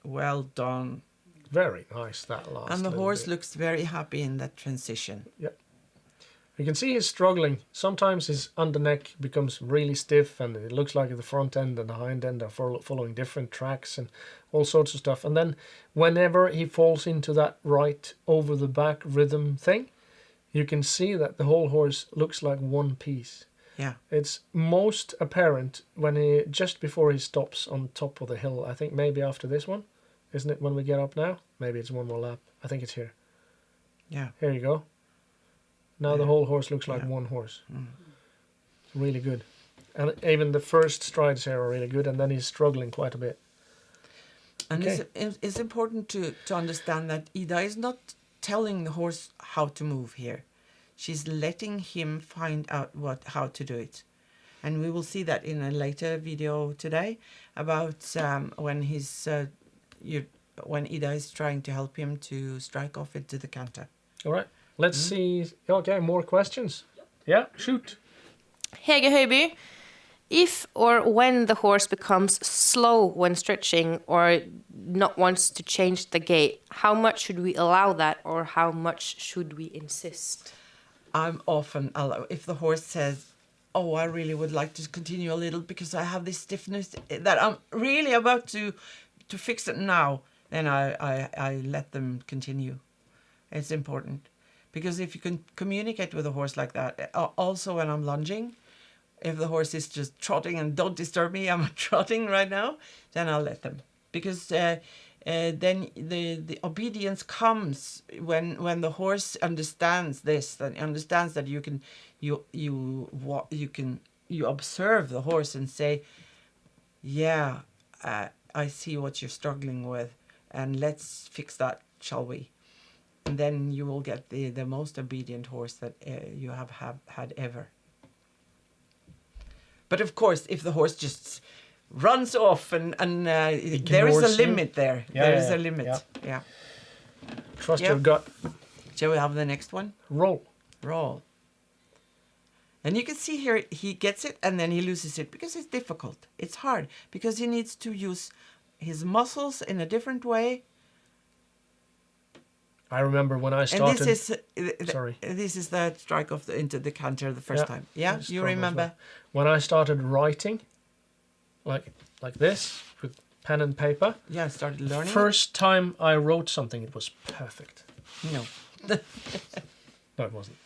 Well done. Very nice, that last And the little horse bit. looks very happy in that transition. You can see he's struggling. Sometimes his underneck becomes really stiff and it looks like the front end and the hind end are following different tracks and all sorts of stuff. And then whenever he falls into that right over the back rhythm thing, you can see that the whole horse looks like one piece. Yeah. It's most apparent when he just before he stops on top of the hill. I think maybe after this one, isn't it? When we get up now, maybe it's one more lap. I think it's here. Yeah. Here you go. Now the Yeah. whole horse looks like Yeah. one horse. Mm. It's really good, and even the first strides here are really good. And then he's struggling quite a bit. And Okay. it's important to understand that Ida is not telling the horse how to move here. She's letting him find out how to do it. And we will see that in a later video today about when when Ida is trying to help him to strike off into the canter. All right, let's Mm-hmm. see. Okay, more questions. Yeah, shoot. Hege Høiby, if or when the horse becomes slow when stretching or not wants to change the gait, how much should we allow that or how much should we insist? I'm often if the horse says, "Oh, I really would like to continue a little because I have this stiffness that I'm really about to fix it now," then I let them continue. It's important because if you can communicate with a horse like that, also when I'm lunging, if the horse is just trotting and don't disturb me, I'm trotting right now, then I'll let them because then the obedience comes when the horse understands this, and understands that you observe the horse and say, "Yeah, I see what you're struggling with, and let's fix that, shall we?" And then you will get the most obedient horse that you have had ever. But of course, if the horse just runs off and there is a Ignores you. limit there. Yeah, There is yeah, a limit. yeah. Yeah. Trust Yeah. your gut. Shall we have the next one? Roll. Roll. And you can see here he gets it and then he loses it because it's difficult. It's hard because he needs to use his muscles in a different way. I remember when I And started. this is Sorry. This is the strike of into the canter the first Yeah, time. Yeah, it's you struggle as remember? well. When I started writing, like this with pen and paper. Yeah, I started learning. First time I wrote something, it was perfect. No. No, it wasn't.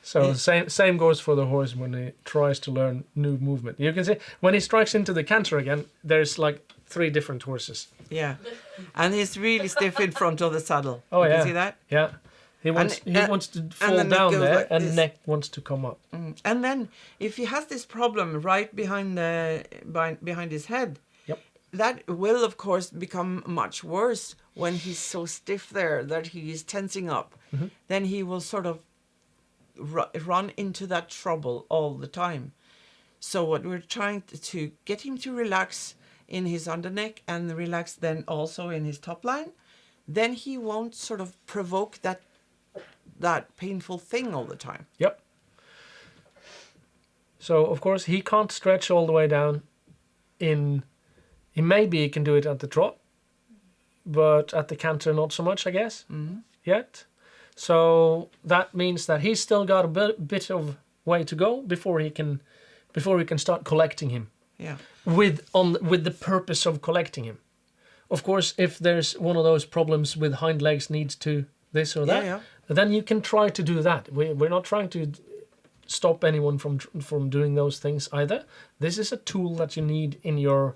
So the same goes for the horse when he tries to learn new movement. You can see when he strikes into the canter again, there's like 3 different horses. Yeah, and he's really stiff in front of the saddle. Oh, you yeah. can see that. Yeah, he wants And- wants to fall then it down goes there, like and this. neck wants to come up. And then if he has this problem right behind his head, Yep. that will of course become much worse when he's so stiff there that he is tensing up. Mm-hmm. Then he will sort of run into that trouble all the time. So what we're trying to get him to relax in his underneck and relax then also in his top line, then he won't sort of provoke that painful thing all the time. Yep. So of course he can't stretch all the way down. Maybe he can do it at the trot, but at the canter not so much, I guess, Mm-hmm. yet. So that means that he's still got a bit of way to go before we can start collecting him Yeah. with the purpose of collecting him. Of course, if there's one of those problems with hind legs needs to this or that, Yeah. then you can try to do that. We're not trying to stop anyone from doing those things either. This is a tool that you need in your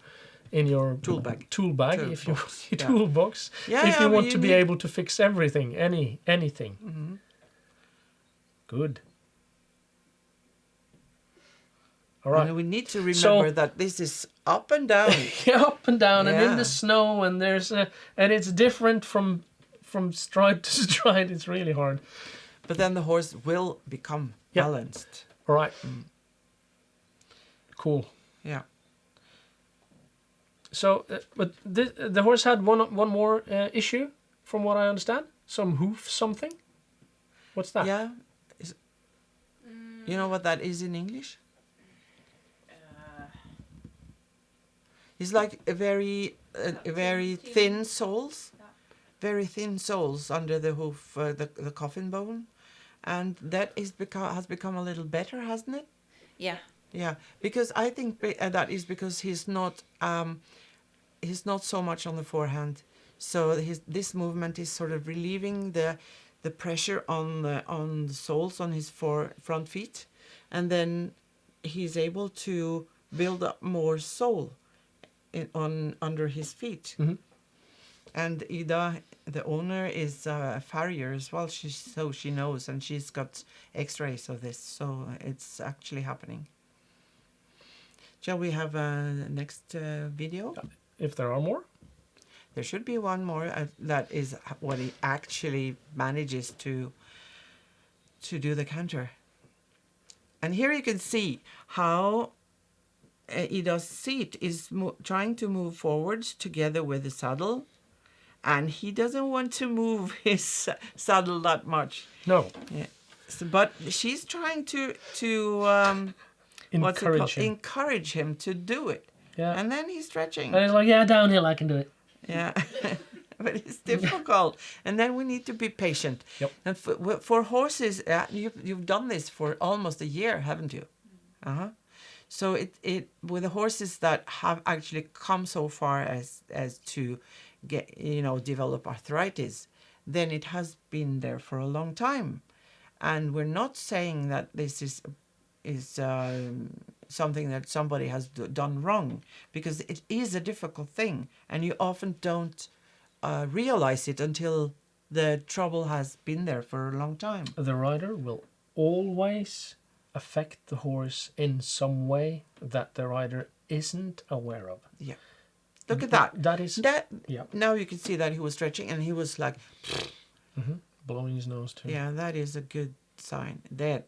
Tool bag. if you Toolbox, your yeah. toolbox Yeah, if yeah, you but want you to be need- able to fix everything, anything. Mm-hmm. Good. All right. And we need to remember that this is up and down. Up and down and in Yeah. the snow, and and it's different from stride to stride. It's really hard. But then the horse will become Yeah. balanced. All right. Cool. Yeah. So, but the horse had one more issue, from what I understand. Some hoof something. What's that? Yeah. You know what that is in English? It's like a very thin soles, Yeah. very thin soles under the hoof, the coffin bone, and that has become a little better, hasn't it? Yeah. Yeah, because I think that is because he's not so much on the forehand, so this movement is sort of relieving the pressure on the soles on his front feet, and then he's able to build up more sole under his feet. Mm-hmm. And Ida, the owner, is a farrier as well. She knows, and she's got X-rays of this, so it's actually happening. Shall we have a next video? If there are more. There should be one more that is what he actually manages to do the canter. And here you can see how Ida's seat is trying to move forwards together with the saddle, and he doesn't want to move his saddle that much. No. Yeah. So, but she's trying to Encourage him. encourage him to do it. Yeah. And then he's stretching. And he's like, yeah, downhill, I can do it. Yeah, but it's difficult, and then we need to be patient. Yep. And for horses, you've done this for almost a year, haven't you? So it with the horses that have actually come so far as to get develop arthritis, then it has been there for a long time, and we're not saying that this is something that somebody has done wrong, because it is a difficult thing, and you often don't realize it until the trouble has been there for a long time. The rider will always affect the horse in some way that the rider isn't aware of. Yeah. Look at that. That is... yeah. Now you can see that he was stretching, and he was like... Blowing his nose too. Yeah, that is a good sign. There.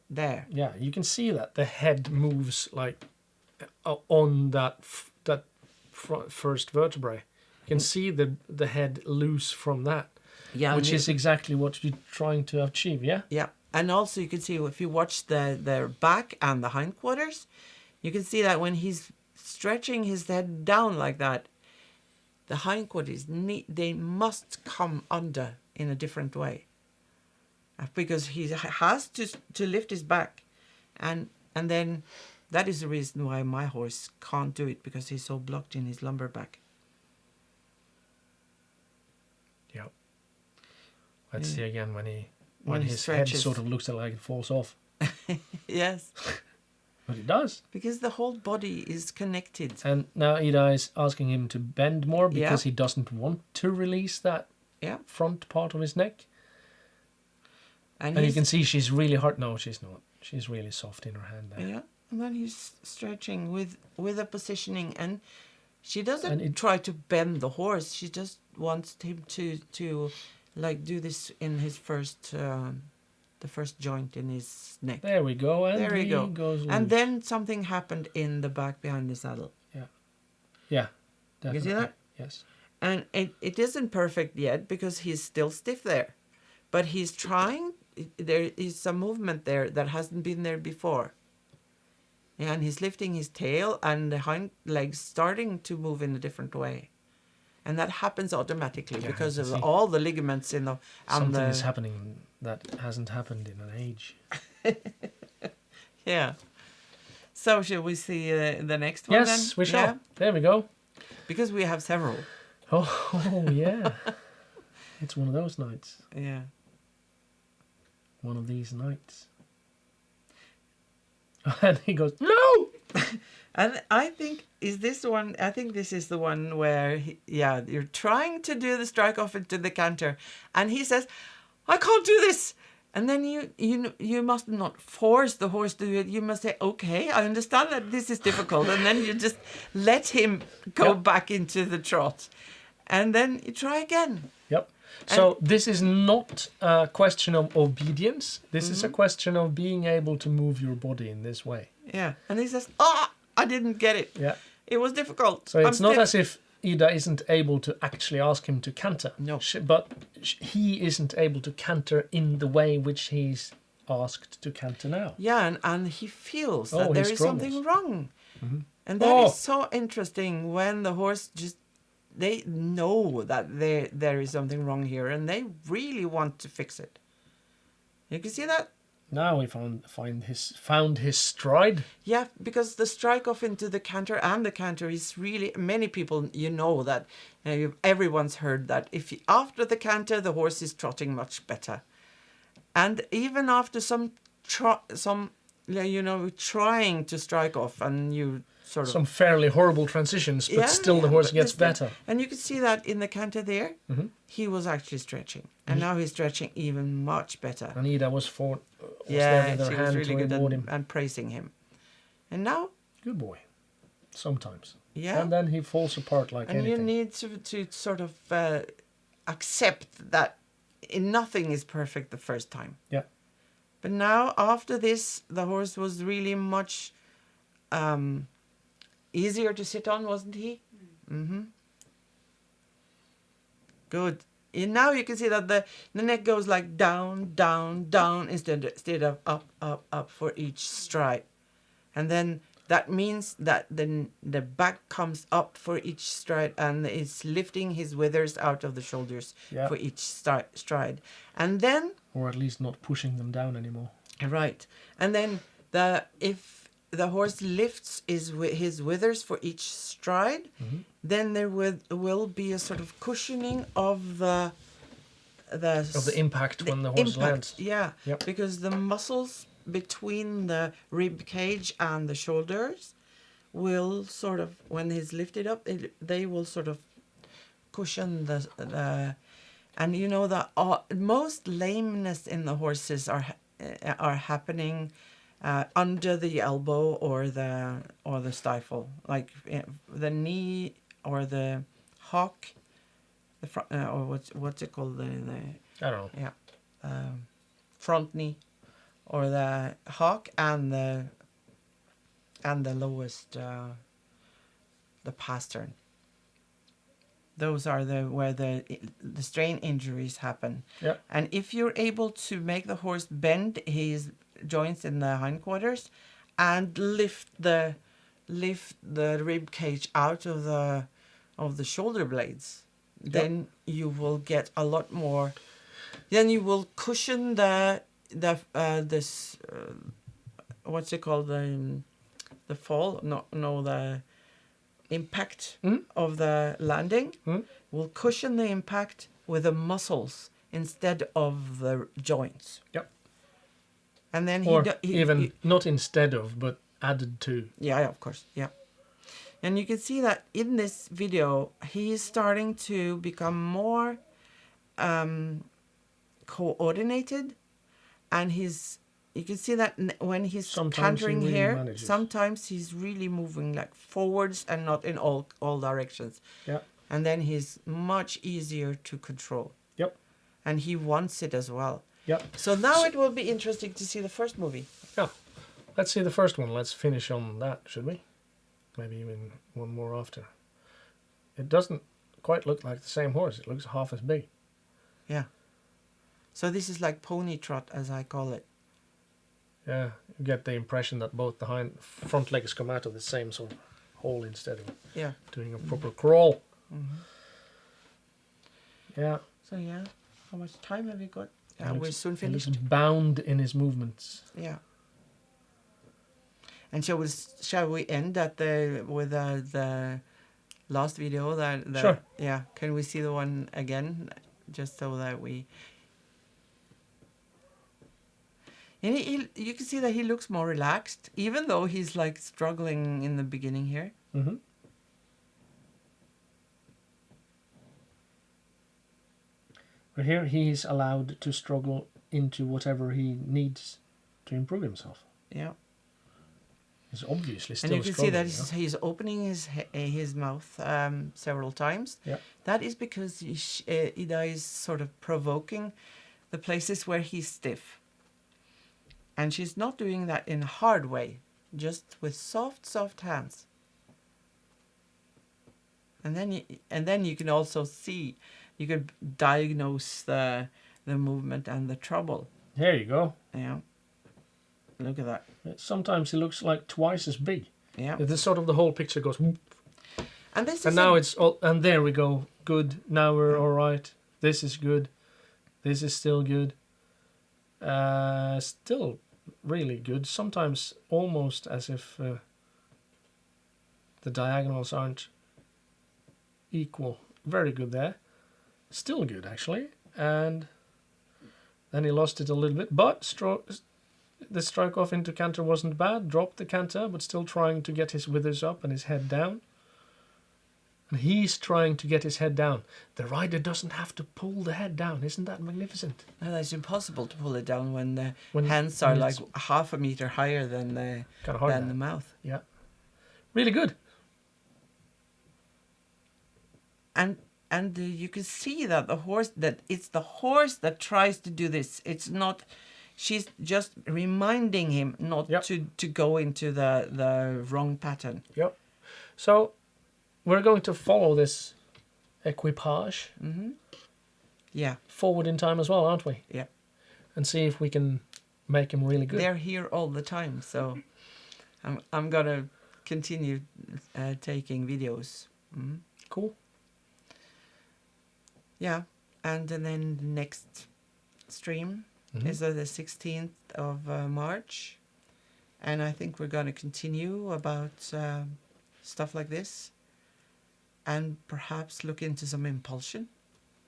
Yeah, you can see that the head moves like on that first vertebrae. You can see the head loose from that, Yeah, which is exactly what you're trying to achieve. Yeah. Yeah, and also you can see if you watch the back and the hindquarters, you can see that when he's stretching his head down like that, the hindquarters they must come under in a different way, because he has to lift his back, and then that is the reason why my horse can't do it, because he's so blocked in his lumbar back. Yeah. Let's see again when When he his stretches. head sort of looks like it falls off. Yes, But it does. because the whole body is connected. And now Ida is asking him to bend more because he doesn't want to release that Yeah, front part of his neck. and And you he's, can see she's really hard. No, she's not. She's really soft in her hand there. yeah, and then he's stretching with a positioning, and she doesn't And it- try to bend the horse. She just wants him to like do this in his first the first joint in his neck. There we go. And There we he go. goes And loose. then something happened in the back behind the saddle. Yeah. You Definitely. see that? Yes. And it isn't perfect yet, because he's still stiff there. But he's trying. There is some movement there that hasn't been there before. And he's lifting his tail, and the hind legs starting to move in a different way. And that happens automatically Yeah, because I of see. all the ligaments in the... and Something the, is happening that hasn't happened in an age. Yeah. So shall we see the next one then? Yes, we shall. Yeah? There we go. Because we have several. Oh yeah. It's one of those nights. Yeah. One of these nights. And he goes, no! And I think, is this one, I think this is the one where, you're trying to do the strike off into the canter. And he says, I can't do this. And then you must not force the horse to do it. You must say, okay, I understand that this is difficult. And then you just let him go back into the trot. And then you try again. Yep. So this is not a question of obedience. This is a question of being able to move your body in this way. Yeah. And he says, I didn't get it. Yeah. It was difficult. So it's not as if Ida isn't able to actually ask him to canter. No. But he isn't able to canter in the way which he's asked to canter now. Yeah, and he feels that there is something wrong. Mm-hmm. And that is so interesting when the horse just, they know that there is something wrong here and they really want to fix it. You can see that? Now we found his stride. Yeah, because the strike off into the canter and the canter is really, many people, that everyone's heard that if after the canter the horse is trotting much better. And even after some trying to strike off and you sort of... Some fairly horrible transitions, but still the horse gets better. And you can see that in the canter there, he was actually stretching. And now he's stretching even much better. And Ida was there with her she hand was to really good reward him. and praising him. And now... Good boy. Sometimes. Yeah. And then he falls apart like anything. And you need to sort of accept that nothing is perfect the first time. Yeah. But now, after this, the horse was really much easier to sit on, wasn't he? Mm-hmm. Good. And now you can see that the neck goes like down, down, down instead of up, up, up for each stride. And then that means that the back comes up for each stride and it's lifting his withers out of the shoulders for each stride. And then... Or at least not pushing them down anymore. Right. And then if the horse lifts his withers for each stride, then there will be a sort of cushioning of the impact when the horse lands. Yeah. Yep. Because the muscles between the rib cage and the shoulders will sort of, when he's lifted up, they will sort of cushion the and the most lameness in the horses are happening under the elbow or the stifle, like the knee or the hock, the front, or what's it called, the I don't know. Yeah, front knee, or the hock and the lowest the pastern. Those are where the strain injuries happen. Yeah. And if you're able to make the horse bend his joints in the hindquarters and lift the rib cage out of the shoulder blades, then you will get a lot more. Then you will cushion this what's it called, the fall? No, the impact of the landing will cushion the impact with the muscles instead of the joints. Yep. And then not instead of, but added to. Yeah, of course. Yeah. And you can see that in this video, he is starting to become more coordinated, and you can see that when he's Sometimes cantering he really here, manages. sometimes he's really moving like forwards and not in all directions. Yeah. And then he's much easier to control. Yep. And he wants it as well. Yep. So now it will be interesting to see the first movie. Yeah. Let's see the first one. Let's finish on that, should we? Maybe even one more after. It doesn't quite look like the same horse. It looks half as big. Yeah. So this is like pony trot, as I call it. Yeah, you get the impression that both the front legs come out of the same sort of hole instead of doing a proper crawl. Mm-hmm. Yeah. So yeah, how much time have we got? He Yeah, we're looks- soon he looks finished. bound in his movements. Yeah. And shall we end at with the last video that Sure. yeah, can we see the one again just so that we and you can see that he looks more relaxed even though he's like struggling in the beginning here. Mm-hmm. But here he's allowed to struggle into whatever he needs to improve himself. Yeah. He's obviously still And you can see that struggling, he's opening his mouth several times. Yeah. That is because Ida is sort of provoking the places where he's stiff. And she's not doing that in a hard way, just with soft hands. And then you can also see, you can diagnose the movement and the trouble. Here you go. Yeah. Look at that. Sometimes he looks like twice as big. Yeah. This sort of the whole picture goes whoop. And this And is now it's all, and there we go. Good. Now we're all right. This is good. This is still good. Still really good. Sometimes almost as if the diagonals aren't equal. Very good there. Still good actually. And then he lost it a little bit, but the stroke off into canter wasn't bad. Dropped the canter, but still trying to get his withers up and his head down. And he's trying to get his head down. The rider doesn't have to pull the head down. Isn't that magnificent? no, it's impossible to pull it down when the When- hands are when like it's half a meter higher than kind of hard. the mouth. Yeah. Really good. And you can see that it's the horse that tries to do this. It's not. She's just reminding him not Yep. to go into the wrong pattern. Yep. So we're going to follow this equipage Yeah, forward in time as well, aren't we? yeah. And see if we can make him really good. They're here all the time, so I'm gonna continue taking videos. Cool. Yeah, and then next stream is the 16th of March, and I think we're gonna continue about stuff like this, and perhaps look into some impulsion.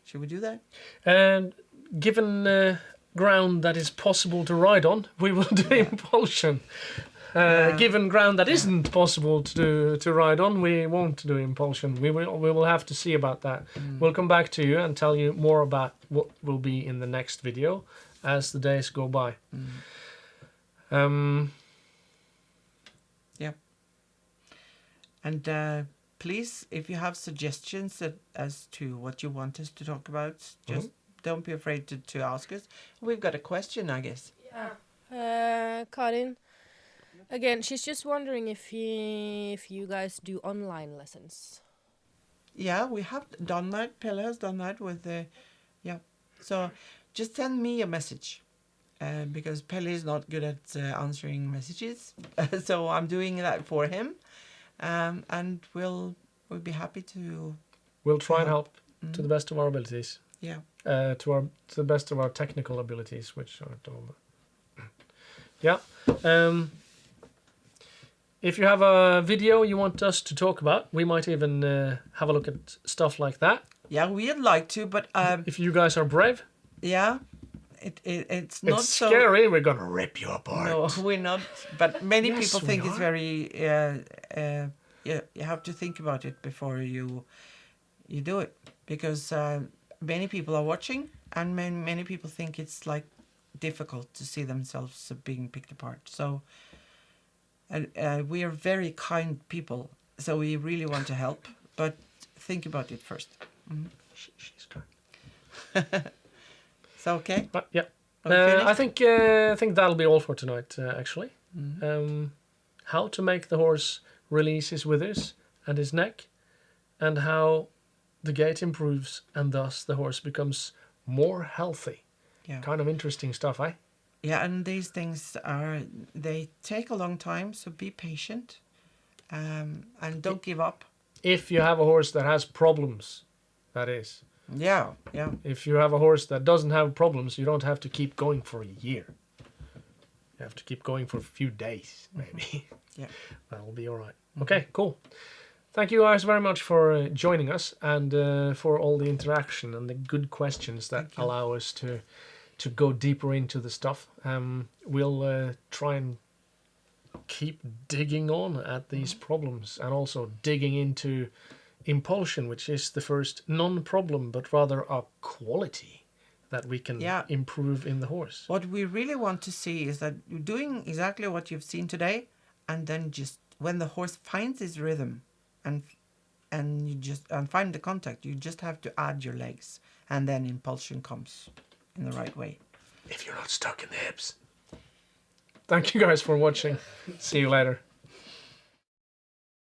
Should we do that? And given ground that is possible to ride on, we will do impulsion. Given ground that isn't possible to ride on, we won't do impulsion. We will have to see about that. We'll come back to you and tell you more about what will be in the next video as the days go by. Yeah. And please, if you have suggestions as to what you want us to talk about, just don't be afraid to ask us. We've got a question, I guess. Karin, again, she's just wondering if you guys do online lessons. Yeah, we have done that. Pelle has done that with the... Yeah. So just send me a message. Because Pelle is not good at answering messages. So I'm doing that for him. And we'll be happy to... We'll try and help to the best of our abilities. Yeah. To the best of our technical abilities, which aren't all. Yeah. If you have a video you want us to talk about, we might even have a look at stuff like that. Yeah, we'd like to, but... if you guys are brave. Yeah. It's not It's so... scary. We're going to rip you apart. No, we're not. But many Yes, people we think it's are. very... you have to think about it before you do it. Because many people are watching, and many people think it's like difficult to see themselves being picked apart. So we are very kind people, so we really want to help, but think about it first. She's kind. So okay. But yeah. Are we finished? I think that'll be all for tonight. Actually, how to make the horse release his withers and his neck, and how the gait improves, and thus the horse becomes more healthy. Yeah. Kind of interesting stuff, eh? Yeah, and these things they take a long time, so be patient, and don't give up. If you have a horse that has problems, that is. Yeah, yeah. If you have a horse that doesn't have problems, you don't have to keep going for a year. You have to keep going for a few days, maybe. Yeah. That'll be all right. Okay, cool. Thank you guys very much for joining us and for all the interaction and the good questions that Thank you. allow us to go deeper into the stuff. We'll try and keep digging on at these problems and also digging into impulsion, which is the first non-problem but rather a quality that we can Yeah. improve in the horse. What we really want to see is that you're doing exactly what you've seen today, and then just when the horse finds his rhythm and you just find the contact, you just have to add your legs, and then impulsion comes in the right way. If you're not stuck in the hips. Thank you guys for watching. See you later.